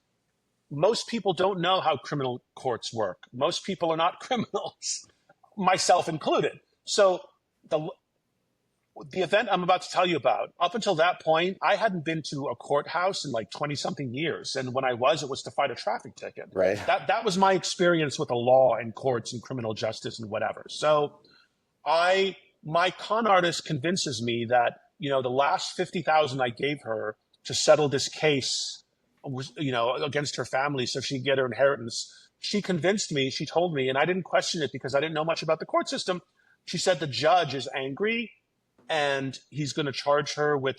most people don't know how criminal courts work. Most people are not criminals, myself included. So the event I'm about to tell you about, up until that point, I hadn't been to a courthouse in like 20-something years. And when I was, it was to fight a traffic ticket. Right. That was my experience with the law and courts and criminal justice and whatever. So my con artist convinces me that, the last $50,000 I gave her to settle this case was, against her family so she could get her inheritance. She convinced me, she told me, and I didn't question it because I didn't know much about the court system. She said the judge is angry and he's going to charge her with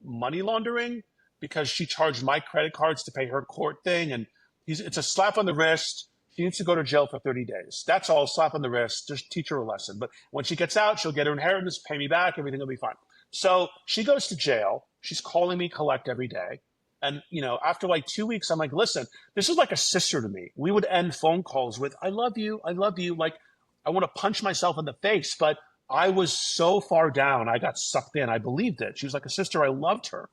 money laundering because she charged my credit cards to pay her court thing. And it's a slap on the wrist. She needs to go to jail for 30 days. That's all, slap on the wrist, just teach her a lesson. But when she gets out, she'll get her inheritance, pay me back, everything will be fine. So she goes to jail. She's calling me collect every day. And, after like 2 weeks, I'm like, listen, this is like a sister to me. We would end phone calls with, I love you. I love you. Like, I want to punch myself in the face, but I was so far down. I got sucked in. I believed it. She was like a sister. I loved her.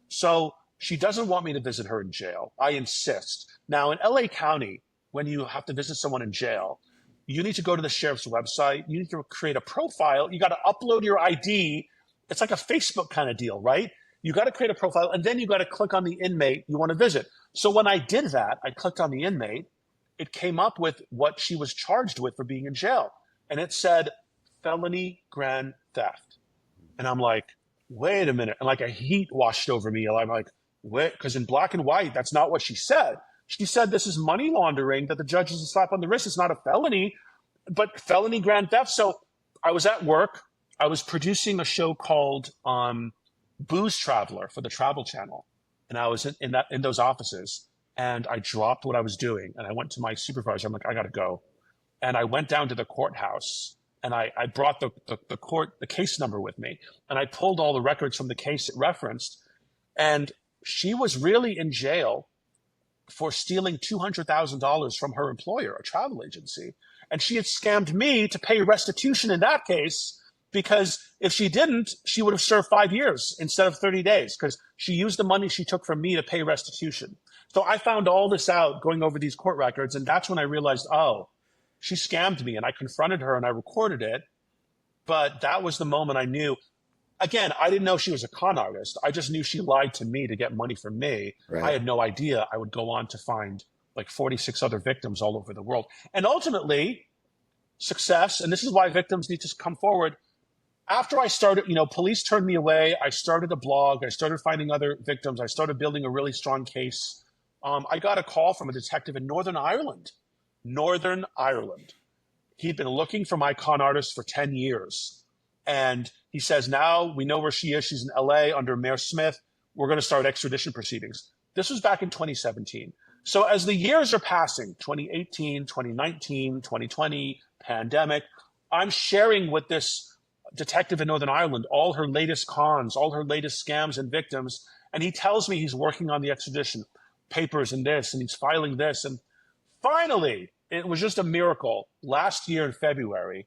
So she doesn't want me to visit her in jail. I insist. Now in LA County, when you have to visit someone in jail, you need to go to the sheriff's website. You need to create a profile. You got to upload your ID. It's like a Facebook kind of deal, right? You got to create a profile, and then you got to click on the inmate you want to visit. So when I did that, I clicked on the inmate. It came up with what she was charged with for being in jail. And it said felony grand theft. And I'm like, wait a minute. And like a heat washed over me. I'm like, wait, because in black and white, that's not what she said. She said this is money laundering, that the judge is a slap on the wrist. It's not a felony, but felony grand theft. So I was at work. I was producing a show called Booze Traveler for the Travel Channel. And I was in those offices, and I dropped what I was doing. And I went to my supervisor. I'm like, I got to go. And I went down to the courthouse, and I brought the case number with me. And I pulled all the records from the case it referenced. And she was really in jail for stealing $200,000 from her employer, a travel agency. And she had scammed me to pay restitution in that case, because if she didn't, she would have served 5 years instead of 30 days, because she used the money she took from me to pay restitution. So I found all this out going over these court records, and that's when I realized, oh, she scammed me. And I confronted her and I recorded it. But that was the moment I knew. Again, I didn't know she was a con artist. I just knew she lied to me to get money from me. Right. I had no idea I would go on to find like 46 other victims all over the world. And ultimately, success, and this is why victims need to come forward. After I started, police turned me away. I started a blog. I started finding other victims. I started building a really strong case. I got a call from a detective in Northern Ireland. Northern Ireland. He'd been looking for my con artist for 10 years. And he says, now we know where she is. She's in LA under Mayor Smith. We're going to start extradition proceedings. This was back in 2017. So as the years are passing, 2018, 2019, 2020, pandemic, I'm sharing with this detective in Northern Ireland all her latest cons, all her latest scams and victims. And he tells me he's working on the extradition papers and this, and he's filing this. And finally, it was just a miracle. Last year in February,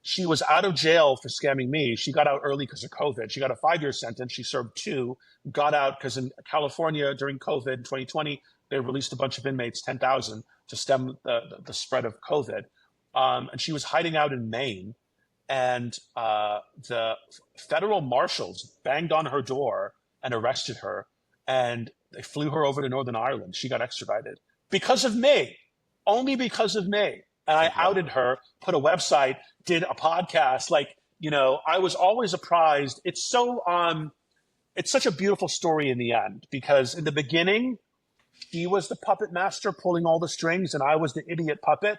she was out of jail for scamming me. She got out early because of COVID. She got a 5-year sentence. She served 2, got out because in California during COVID in 2020, they released a bunch of inmates, 10,000, to stem the spread of COVID. And she was hiding out in Maine. And the federal marshals banged on her door and arrested her. And they flew her over to Northern Ireland. She got extradited because of me, only because of me. And I outed her, put a website, did a podcast. I was always surprised. It's such a beautiful story in the end, because in the beginning, she was the puppet master pulling all the strings and I was the idiot puppet.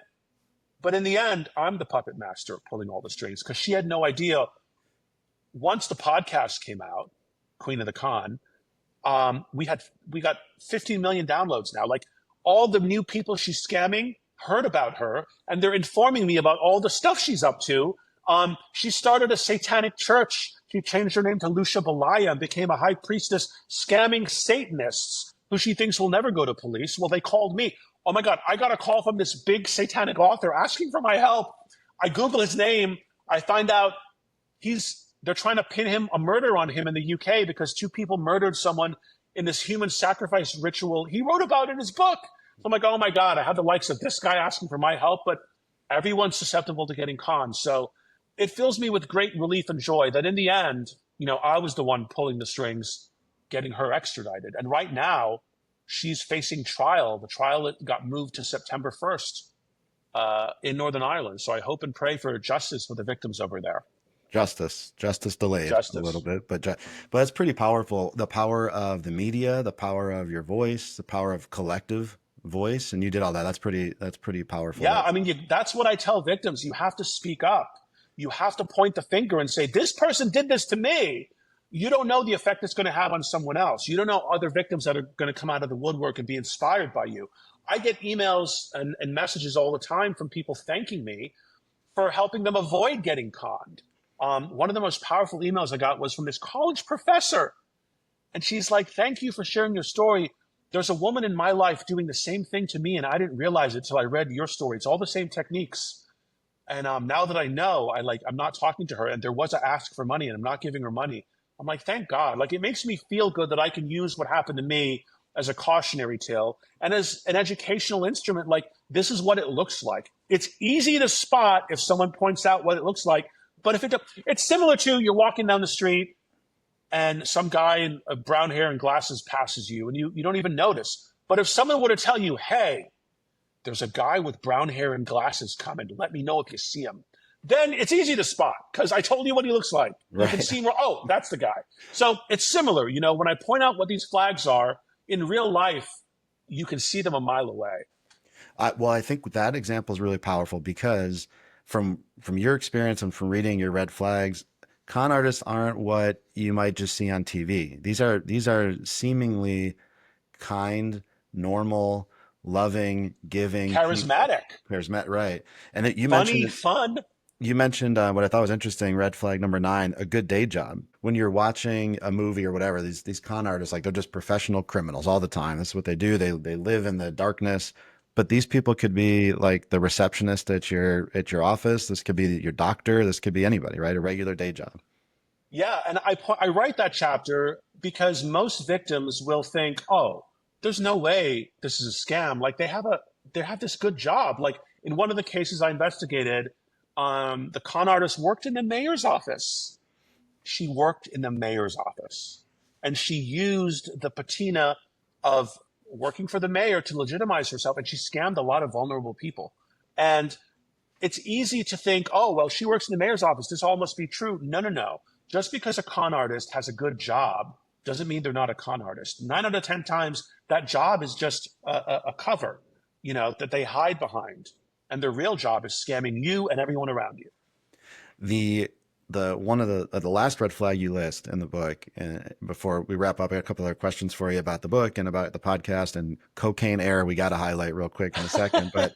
But in the end, I'm the puppet master pulling all the strings, because she had no idea. Once the podcast came out, Queen of the Con, we got 15 million downloads now. Like, all the new people she's scamming heard about her, and they're informing me about all the stuff she's up to. She started a satanic church. She changed her name to Lucia Belaya and became a high priestess, scamming Satanists who she thinks will never go to police. Well, they called me. Oh my God, I got a call from this big satanic author asking for my help. I Google his name. I find out they're trying to pin a murder on him in the UK because 2 people murdered someone in this human sacrifice ritual he wrote about in his book. So I'm like, oh my God, I have the likes of this guy asking for my help, but everyone's susceptible to getting conned. So it fills me with great relief and joy that in the end, I was the one pulling the strings, getting her extradited. And right now, she's facing trial. The trial got moved to September 1st in Northern Ireland. So I hope and pray for justice for the victims over there. Justice delayed a little bit, but it's pretty powerful. The power of the media, the power of your voice, the power of collective voice, and you did all that. That's pretty powerful. Yeah, I mean, that's what I tell victims. You have to speak up. You have to point the finger and say, this person did this to me. You don't know the effect it's going to have on someone else. You don't know other victims that are going to come out of the woodwork and be inspired by you. I get emails and messages all the time from people thanking me for helping them avoid getting conned. One of the most powerful emails I got was from this college professor. And she's like, thank you for sharing your story. There's a woman in my life doing the same thing to me, and I didn't realize it till I read your story. It's all the same techniques. And now that I know, I'm not talking to her, and there was an ask for money, and I'm not giving her money. I'm like, thank God. Like, it makes me feel good that I can use what happened to me as a cautionary tale and as an educational instrument. Like, this is what it looks like. It's easy to spot if someone points out what it looks like. But if it's similar to you're walking down the street and some guy in brown hair and glasses passes you and you don't even notice. But if someone were to tell you, hey, there's a guy with brown hair and glasses coming, let me know if you see him, then it's easy to spot because I told you what he looks like. Right. You can see, oh, that's the guy. So it's similar. When I point out what these flags are in real life, you can see them a mile away. Well, I think that example is really powerful because from your experience and from reading your red flags, con artists aren't what you might just see on TV. These are seemingly kind, normal, loving, giving people. Charismatic, Charismatic, right? And it, funny, fun. you mentioned what I thought was interesting. Red flag number 9: a good day job. When you're watching a movie or whatever, these con artists, like, they're just professional criminals all the time. That's what they do. They live in the darkness. But these people could be like the receptionist at your office. This could be your doctor. This could be anybody, right? A regular day job. Yeah, and I write that chapter because most victims will think, oh, there's no way this is a scam. Like they have this good job. Like in one of the cases I investigated, the con artist worked in the mayor's office. She worked in the mayor's office, and she used the patina of working for the mayor to legitimize herself, and she scammed a lot of vulnerable people. And it's easy to think, oh, well, she works in the mayor's office. This all must be true. No, no, no. Just because a con artist has a good job doesn't mean they're not a con artist. 9 out of 10 times, that job is just a cover, that they hide behind. And their real job is scamming you and everyone around you. The one of the last red flag you list in the book, and before we wrap up, I got a couple other questions for you about the book and about the podcast and cocaine air. We got to highlight real quick in a second, but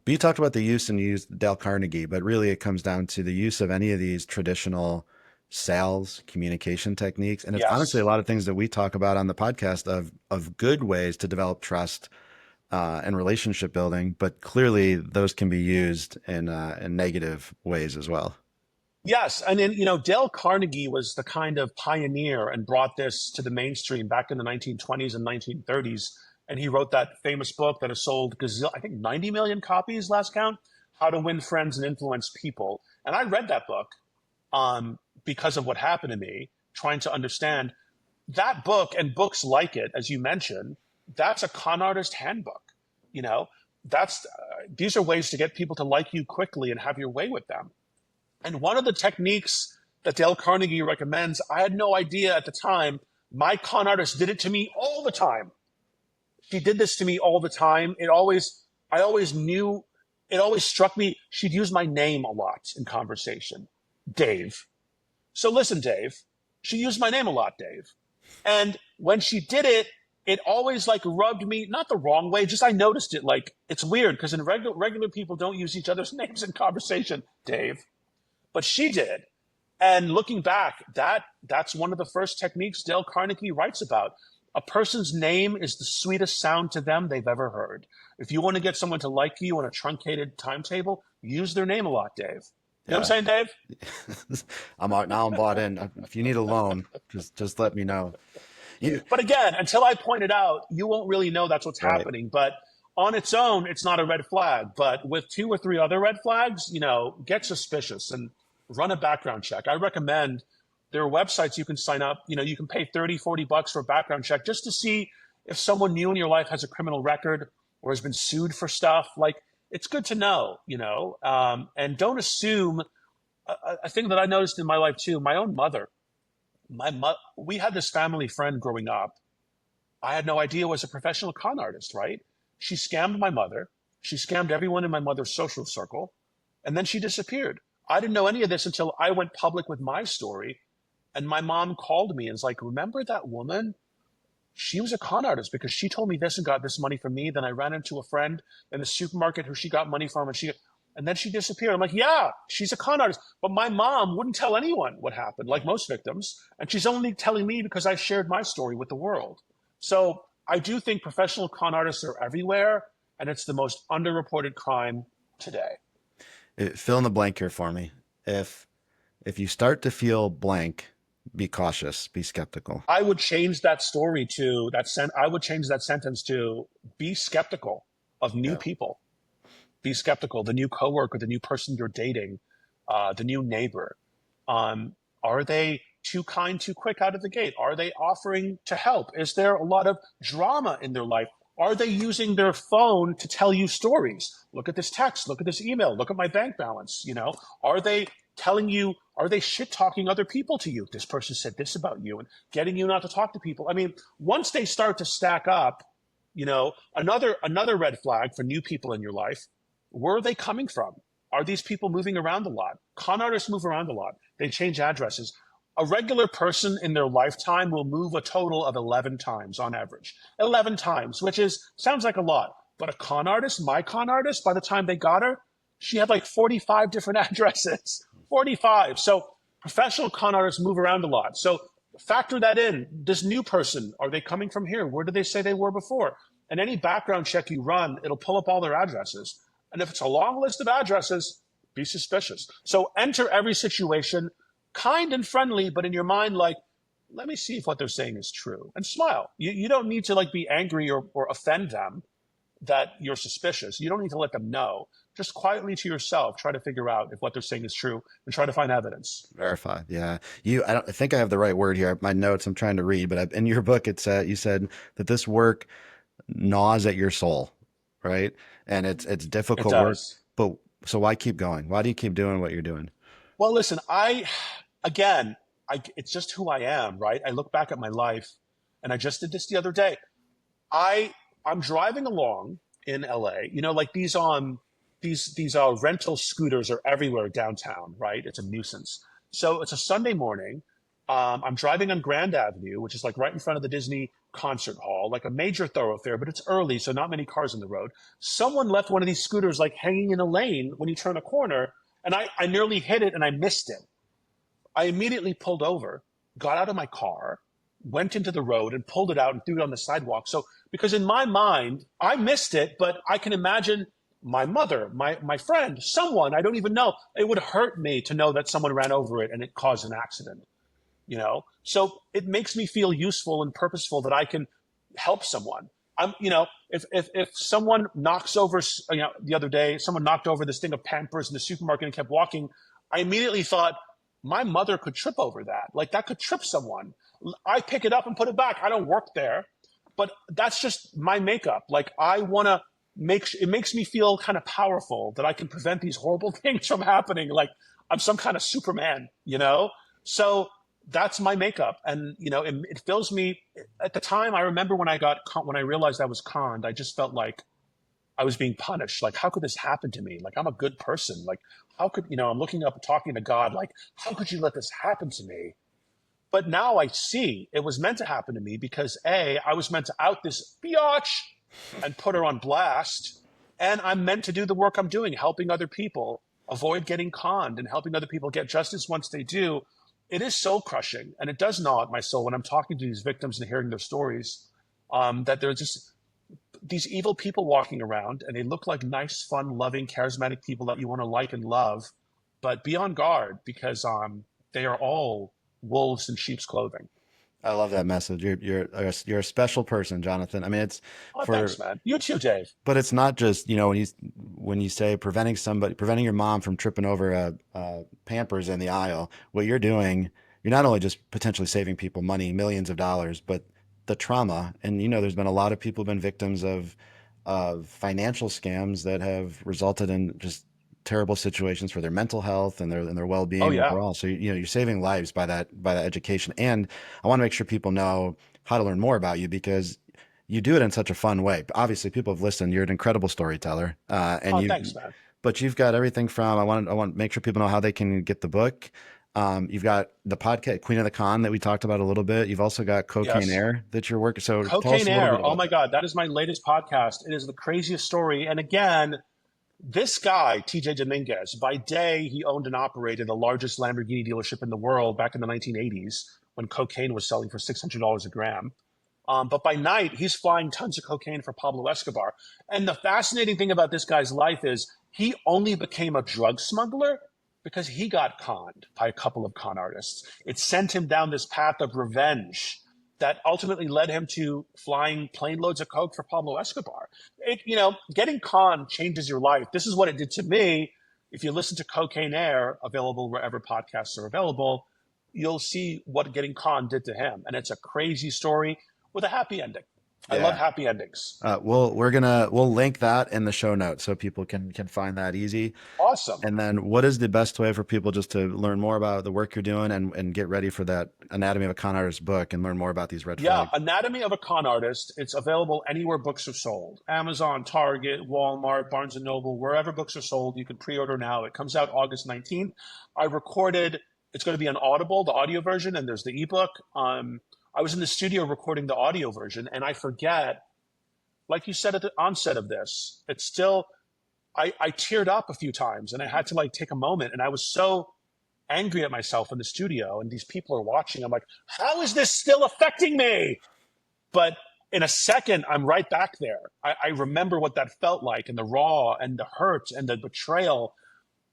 you talked about the use and you used Dale Carnegie, but really it comes down to the use of any of these traditional sales communication techniques, and it's honestly Yes. a lot of things that we talk about on the podcast of good ways to develop trust and relationship building, but clearly those can be used in negative ways as well. Yes, and then Dale Carnegie was the kind of pioneer and brought this to the mainstream back in the 1920s and 1930s. And he wrote that famous book that has sold, I think, 90 million copies last count, How to Win Friends and Influence People. And I read that book because of what happened to me, trying to understand that book and books like it, as you mentioned. That's a con artist handbook. That's these are ways to get people to like you quickly and have your way with them. And one of the techniques that Dale Carnegie recommends, I had no idea at the time. My con artist did it to me all the time. She did this to me all the time. I always knew, it always struck me. She'd use my name a lot in conversation. Dave. So listen, Dave, she used my name a lot, Dave. And when she did it, it always like rubbed me, not the wrong way, just I noticed it. Like, it's weird because in regular people don't use each other's names in conversation, Dave. But she did. And looking back, that's one of the first techniques Dale Carnegie writes about. A person's name is the sweetest sound to them they've ever heard. If you want to get someone to like you on a truncated timetable, use their name a lot, Dave. You know what I'm saying, Dave? I'm out now. I'm bought in. If you need a loan, just let me know. But again, until I point it out, you won't really know that's what's Right. happening. But on its own, it's not a red flag. But with 2 or 3 other red flags, get suspicious and run a background check. I recommend there are websites you can sign up. You can pay 30, $40 for a background check just to see if someone new in your life has a criminal record or has been sued for stuff. Like, it's good to know, and don't assume. A thing that I noticed in my life too, my own mother, we had this family friend growing up. I had no idea was a professional con artist, right? She scammed my mother. She scammed everyone in my mother's social circle. And then she disappeared. I didn't know any of this until I went public with my story. And my mom called me and was like, remember that woman? She was a con artist because she told me this and got this money from me. Then I ran into a friend in the supermarket who she got money from, and then she disappeared. I'm like, yeah, she's a con artist. But my mom wouldn't tell anyone what happened, like most victims. And she's only telling me because I shared my story with the world. So I do think professional con artists are everywhere, and it's the most underreported crime today. Fill in the blank here for me. If you start to feel blank, be cautious, be skeptical. I would change that story to I would change that sentence to be skeptical of new people. Be skeptical, the new coworker, the new person you're dating, the new neighbor. Are they too kind, too quick out of the gate? Are they offering to help? Is there a lot of drama in their life? Are they using their phone to tell you stories? Look at this text, look at this email, look at my bank balance. Are they telling you, are they shit talking other people to you? This person said this about you and getting you not to talk to people. I mean, once they start to stack up, Another red flag for new people in your life, where are they coming from? Are these people moving around a lot? Con artists move around a lot. They change addresses. A regular person in their lifetime will move a total of 11 times on average. 11 times, which sounds like a lot. But a con artist, my con artist, by the time they got her, she had like 45 different addresses. 45. So professional con artists move around a lot. So factor that in. This new person, are they coming from here? Where did they say they were before? And any background check you run, it'll pull up all their addresses. And if it's a long list of addresses, be suspicious. So enter every situation kind and friendly, but in your mind, like, let me see if what they're saying is true, and smile. You don't need to like be angry or offend them that you're suspicious. You don't need to let them know. Just quietly to yourself, try to figure out if what they're saying is true and try to find evidence. Verify. Yeah. I think I have the right word here. My notes I'm trying to read, but in your book, you said that this work gnaws at your soul, right? And it's It difficult work, does. but so why keep going? Why do you keep doing what you're doing? Well, listen, again, it's just who I am, right? I look back at my life, and I just did this the other day. I'm driving along in LA, like these rental scooters are everywhere downtown, right? It's a nuisance. So it's a Sunday morning. I'm driving on Grand Avenue, which is like right in front of the Disney concert hall, like a major thoroughfare, but it's early, so not many cars on the road. Someone left one of these scooters like hanging in a lane when you turn a corner, and I nearly hit it and I missed it. I immediately pulled over, got out of my car, went into the road and pulled it out and threw it on the sidewalk. So, because in my mind, I missed it, but I can imagine my mother, my friend, someone I don't even know, it would hurt me to know that someone ran over it and it caused an accident. So it makes me feel useful and purposeful that I can help someone. If someone knocks over, the other day, someone knocked over this thing of Pampers in the supermarket and kept walking, I immediately thought, my mother could trip over that. Like that could trip someone. I pick it up and put it back. I don't work there, but that's just my makeup. Like I want to it makes me feel kind of powerful that I can prevent these horrible things from happening. Like I'm some kind of Superman. So that's my makeup. And, it fills me at the time. I remember when I realized I was conned, I just felt like I was being punished. Like, how could this happen to me? Like, I'm a good person. Like, how could, I'm looking up and talking to God, like, how could you let this happen to me? But now I see it was meant to happen to me because I was meant to out this biatch and put her on blast. And I'm meant to do the work I'm doing, helping other people avoid getting conned and helping other people get justice once they do. It is soul crushing, and it does gnaw at my soul when I'm talking to these victims and hearing their stories, that they're just these evil people walking around, and they look like nice, fun, loving, charismatic people that you want to like and love, but be on guard because they are all wolves in sheep's clothing. I love that message. You're a special person, Johnathan. I mean, it's Oh, for, thanks, man. You too, Dave. but it's not just, when you say preventing your mom from tripping over Pampers in the aisle, what you're doing, you're not only just potentially saving people money, millions of dollars, but the trauma. And, there's been a lot of people who've been victims of financial scams that have resulted in just terrible situations for their mental health and their Oh, well-being yeah. overall. So, you're saving lives by that education. And I want to make sure people know how to learn more about you because you do it in such a fun way. Obviously, people have listened. You're an incredible storyteller, Oh, thanks, man. but you've got everything from. I want to make sure people know how they can get the book. You've got the podcast Queen of the Con that we talked about a little bit. You've also got Cocaine Yes. Air that you're working. So tell us Cocaine a little bit Air. Oh, about my that. God. That is my latest podcast. It is the craziest story. And again, this guy, TJ Dominguez, by day, he owned and operated the largest Lamborghini dealership in the world back in the 1980s when cocaine was selling for $600 a gram. But by night, he's flying tons of cocaine for Pablo Escobar. And the fascinating thing about this guy's life is he only became a drug smuggler because he got conned by a couple of con artists. It sent him down this path of revenge that ultimately led him to flying plane loads of coke for Pablo Escobar. Getting conned changes your life. This is what it did to me. If you listen to Cocaine Air, available wherever podcasts are available, you'll see what getting conned did to him. And it's a crazy story with a happy ending. I love happy endings. We'll link that in the show notes so people can find that easy. Awesome. And then what is the best way for people just to learn more about the work you're doing and get ready for that Anatomy of a Con Artist book and learn more about these red flags? Yeah, Anatomy of a Con Artist. It's available anywhere books are sold. Amazon, Target, Walmart, Barnes & Noble, wherever books are sold. You can pre-order now. It comes out August 19th. It's going to be on Audible, the audio version, and there's the ebook. I was in the studio recording the audio version, and I forget, like you said at the onset of this, it's still, I teared up a few times, and I had to like take a moment, and I was so angry at myself in the studio, and these people are watching. I'm like, how is this still affecting me? But in a second, I'm right back there. I remember what that felt like, and the raw, and the hurt, and the betrayal.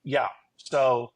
Yeah, so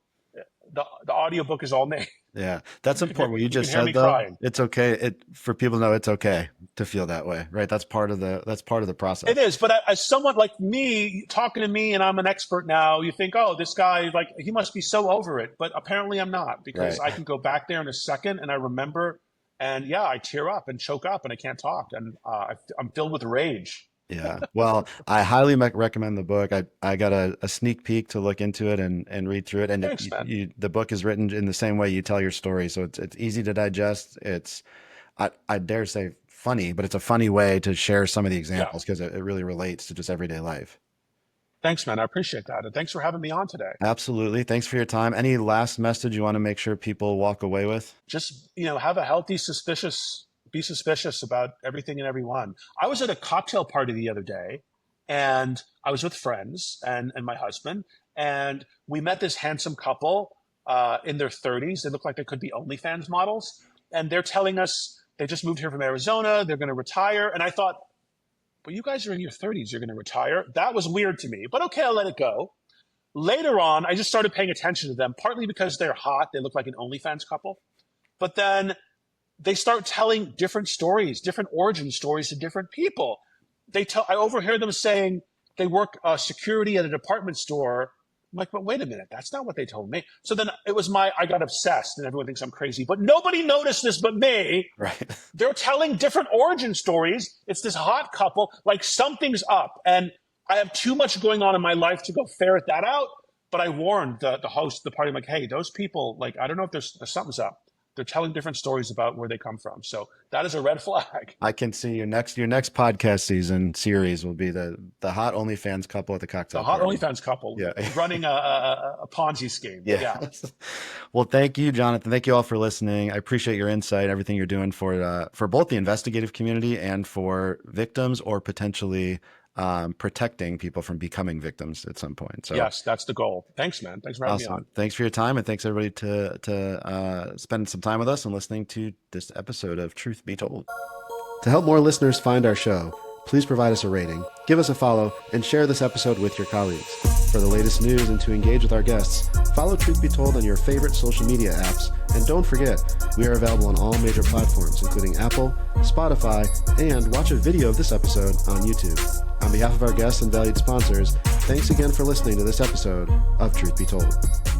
the audiobook is all me. Yeah, that's important. What you just hear said, me though, crying. it's okay. For people to know it's okay to feel that way, right? That's part of the process. It is, but as someone like me talking to me, and I'm an expert now, you think, oh, this guy, like, he must be so over it. But apparently I'm not, because Right. I can go back there in a second, and I remember, and yeah, I tear up and choke up, and I can't talk, and I'm filled with rage. Yeah. Well, I highly recommend the book. I got a sneak peek to look into it and read through it. And Thanks, man. the book is written in the same way you tell your story. So it's easy to digest. I dare say funny, but it's a funny way to share some of the examples because it really relates to just everyday life. Thanks, man. I appreciate that. And thanks for having me on today. Absolutely. Thanks for your time. Any last message you want to make sure people walk away with? Just, have a healthy, be suspicious about everything and everyone. I was at a cocktail party the other day, and I was with friends and my husband, and we met this handsome couple in their 30s. They look like they could be OnlyFans models. And they're telling us they just moved here from Arizona. They're going to retire. And I thought, well, you guys are in your 30s. You're going to retire. That was weird to me, but okay, I'll let it go. Later on, I just started paying attention to them, partly because they're hot. They look like an OnlyFans couple. But then they start telling different stories, different origin stories to different people. I overhear them saying they work security at a department store. I'm like, but wait a minute, that's not what they told me. So then I got obsessed, and everyone thinks I'm crazy, but nobody noticed this but me. Right. They're telling different origin stories. It's this hot couple, like something's up. And I have too much going on in my life to go ferret that out. But I warned the host of the party, I'm like, hey, those people, like, I don't know if there's something's up. They're telling different stories about where they come from. So that is a red flag. I can see your next podcast series will be the hot OnlyFans couple at the cocktail The hot party. OnlyFans couple, Yeah. running a Ponzi scheme. Yeah. Well, thank you, Johnathan. Thank you all for listening. I appreciate your insight, everything you're doing for both the investigative community and for victims or potentially protecting people from becoming victims at some point. So yes, that's the goal. Thanks, man. Thanks for having me on. Thanks for your time, and thanks everybody to spend some time with us and listening to this episode of Truth Be Told. To help more listeners find our show, please provide us a rating, give us a follow, and share this episode with your colleagues. For the latest news and to engage with our guests, follow Truth Be Told on your favorite social media apps. And don't forget, we are available on all major platforms, including Apple, Spotify, and watch a video of this episode on YouTube. On behalf of our guests and valued sponsors, thanks again for listening to this episode of Truth Be Told.